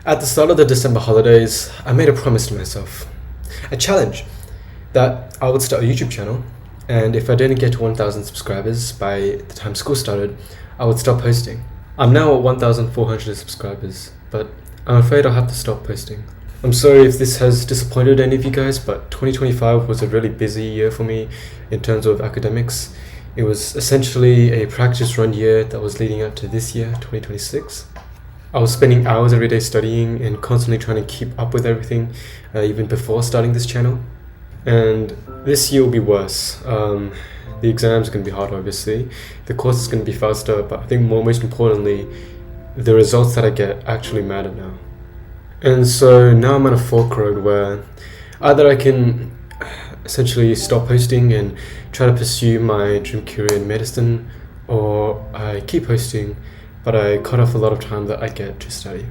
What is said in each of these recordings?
At the start of the December holidays, I made a promise to myself, a challenge, that I would start a YouTube channel, and if I didn't get to 1,000 subscribers by the time school started, I would stop posting. I'm now at 1,400 subscribers, but I'm afraid I'll have to stop posting. I'm sorry if this has disappointed any of you guys, but 2025 was a really busy year for me in terms of academics. It was essentially a practice run year that was leading up to this year, 2026. I was spending hours every day studying and constantly trying to keep up with everything, even before starting this channel. And this year will be worse. The exams are going to be hard, obviously. The course is going to be faster, but I think most importantly, the results that I get actually matter now. And so now I'm at a fork road where either I can essentially stop posting and try to pursue my dream career in medicine, or I keep posting but I cut off a lot of time that I get to study.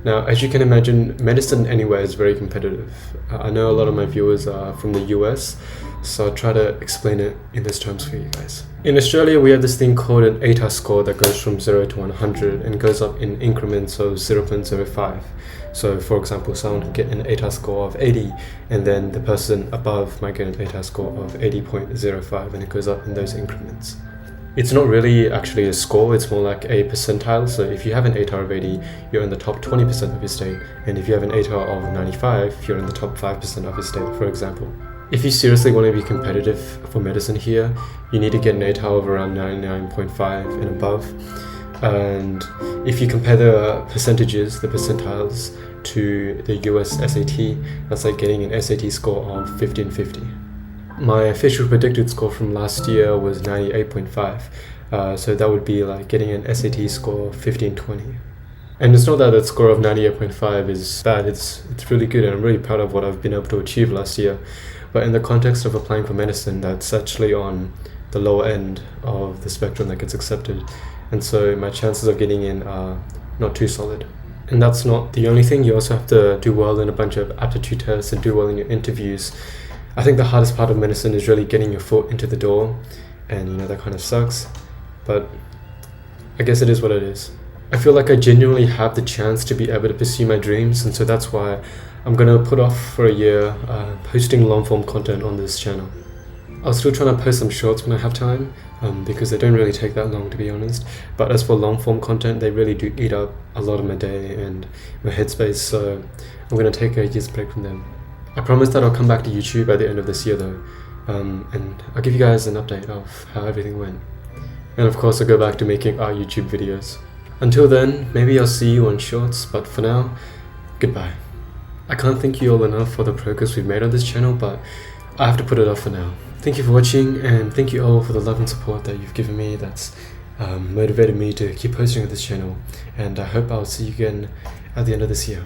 Now, as you can imagine, medicine anywhere is very competitive. I know a lot of my viewers are from the US, so I'll try to explain it in these terms for you guys. In Australia, we have this thing called an ATAR score that goes from 0 to 100 and goes up in increments of 0.05. So, for example, someone can get an ATAR score of 80, and then the person above might get an ATAR score of 80.05, and it goes up in those increments. It's not really actually a score, it's more like a percentile. So if you have an ATAR of 80, you're in the top 20% of your state. And if you have an ATAR of 95, you're in the top 5% of your state, for example. If you seriously want to be competitive for medicine here, you need to get an ATAR of around 99.5 and above. And if you compare the percentages, the percentiles, to the US SAT, that's like getting an SAT score of 1550. My official predicted score from last year was 98.5, so that would be like getting an SAT score of 1520. And it's not that a score of 98.5 is bad, it's really good, and I'm really proud of what I've been able to achieve last year. But in the context of applying for medicine, that's actually on the lower end of the spectrum that gets accepted, and so my chances of getting in are not too solid. And that's not the only thing, you also have to do well in a bunch of aptitude tests and do well in your interviews. I think the hardest part of medicine is really getting your foot into the door, and that kind of sucks, but I guess it is what it is. I feel like I genuinely have the chance to be able to pursue my dreams, and so that's why I'm going to put off for a year posting long form content on this channel. I'll still try to post some shorts when I have time, because they don't really take that long, to be honest, but as for long form content, they really do eat up a lot of my day and my headspace, so I'm going to take a year's break from them. I promise that I'll come back to YouTube at the end of this year though, and I'll give you guys an update of how everything went. And of course I'll go back to making our YouTube videos. Until then, maybe I'll see you on shorts, but for now, goodbye. I can't thank you all enough for the progress we've made on this channel, but I have to put it off for now. Thank you for watching, and thank you all for the love and support that you've given me. That's motivated me to keep posting on this channel, and I hope I'll see you again at the end of this year.